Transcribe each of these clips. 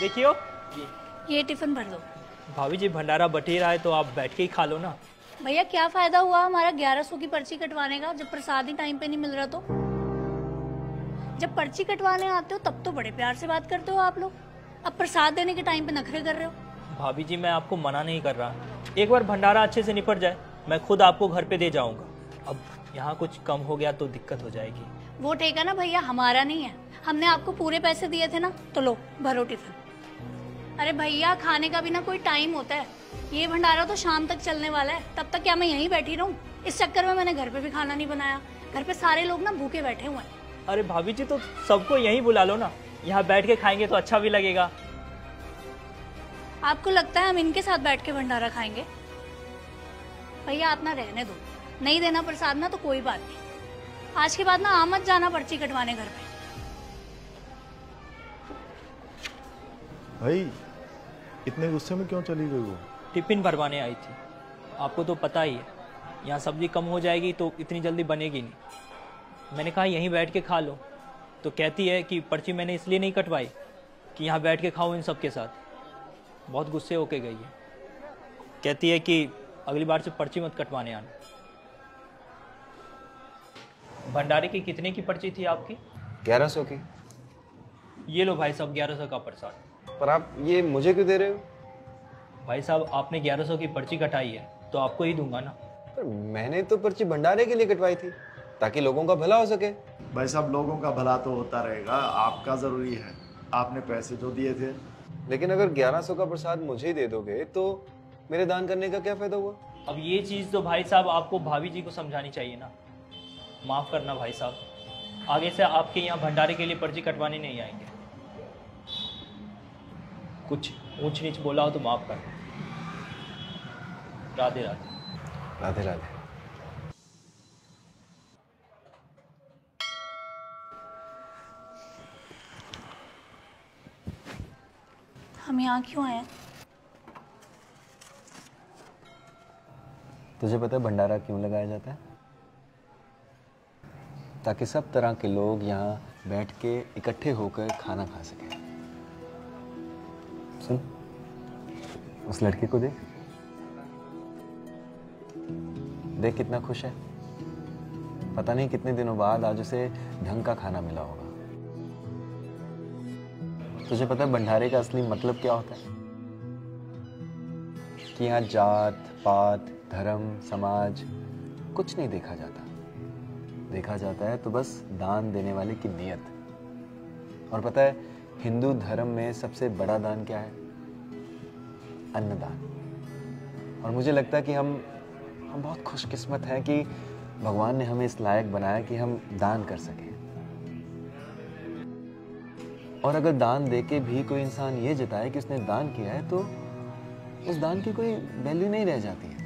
देखियो ये टिफिन भर दो। भाभी जी भंडारा बटी रहा है तो आप बैठ के ही खा लो ना। भैया क्या फायदा हुआ हमारा 1100 की पर्ची कटवाने का जब प्रसाद ही टाइम पे नहीं मिल रहा तो। जब पर्ची कटवाने आते हो तब तो बड़े प्यार से बात करते हो आप लोग, अब प्रसाद देने के टाइम पे नखरे कर रहे हो। भाभी जी मैं आपको मना नहीं कर रहा, एक बार भंडारा अच्छे से निपट जाए मैं खुद आपको घर पे दे जाऊंगा। अब यहाँ कुछ कम हो गया तो दिक्कत हो जाएगी। वो ठेका ना भैया हमारा नहीं है, हमने आपको पूरे पैसे दिए थे ना, तो लो भरो टिफिन। अरे भैया खाने का भी ना कोई टाइम होता है, ये भंडारा तो शाम तक चलने वाला है, तब तक क्या मैं यहीं बैठी रहूं? इस चक्कर में मैंने घर पे भी खाना नहीं बनाया, घर पे सारे लोग ना भूखे बैठे हुए हैं। अरे भाभी जी तो सबको यहीं बुला लो ना, यहाँ बैठ के खाएंगे तो अच्छा भी लगेगा। आपको लगता है हम इनके साथ बैठ के भंडारा खाएंगे? भैया आप ना रहने दो, नहीं देना प्रसाद ना तो कोई बात नहीं, आज के बाद ना आमत जाना पर्ची कटवाने घर पे। भाई इतने गुस्से में क्यों चली गई वो? टिफिन भरवाने आई थी, आपको तो पता ही है यहाँ सब्जी कम हो जाएगी तो इतनी जल्दी बनेगी नहीं। मैंने कहा यहीं बैठ के खा लो, तो कहती है कि पर्ची मैंने इसलिए नहीं कटवाई कि यहाँ बैठ के खाऊं इन सब के साथ। बहुत गुस्से होके गई है, कहती है कि अगली बार से पर्ची मत कटवाने आना। भंडारे की कितने की पर्ची थी आपकी? 1100 की। ये लो भाई साहब 1100 का प्रसाद। पर आप ये मुझे क्यों दे रहे हो? भाई साहब आपने 1100 की पर्ची कटाई है तो आपको ही दूंगा ना। पर मैंने तो पर्ची भंडारे के लिए कटवाई थी ताकि लोगों का भला हो सके। भाई साहब लोगों का भला तो होता रहेगा, आपका जरूरी है, आपने पैसे जो दिए थे। लेकिन अगर 1100 का प्रसाद मुझे ही दे दोगे तो मेरे दान करने का क्या फायदा हुआ? अब ये चीज़ तो भाई साहब आपको भाभी जी को समझानी चाहिए ना। माफ़ करना भाई साहब, आगे से आपके यहाँ भंडारे के लिए पर्ची कटवाने नहीं आएंगे। कुछ ऊंच नीच बोला हो तो माफ़ कर। राधे राधे। राधे राधे। हम यहाँ क्यों आए? तुझे पता है भंडारा क्यों लगाया जाता है? ताकि सब तरह के लोग यहाँ बैठ के इकट्ठे होकर खाना खा सकें। सुन, उस लड़के को देख, देख कितना खुश है। पता नहीं कितने दिनों बाद आज उसे ढंग का खाना मिला होगा। तुझे पता है भंडारे का असली मतलब क्या होता है? कि यहाँ जात पात धर्म समाज कुछ नहीं देखा जाता, देखा जाता है तो बस दान देने वाले की नीयत। और पता है हिंदू धर्म में सबसे बड़ा दान क्या है? अन्नदान। और मुझे लगता है कि हम बहुत खुशकिस्मत हैं कि भगवान ने हमें इस लायक बनाया कि हम दान कर सकें। और अगर दान देके भी कोई इंसान ये जताए कि उसने दान किया है तो उस दान की कोई वैल्यू नहीं रह जाती है।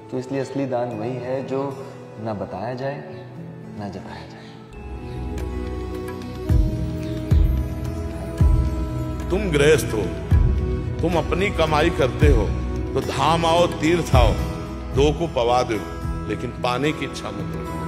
तो इसलिए असली दान वही है जो ना बताया जाए ना जताया जाए। तुम गृहस्थ हो, तुम अपनी कमाई करते हो तो धाम आओ तीर्थ आओ, दो को पवा दो, लेकिन पाने की इच्छा मत करो।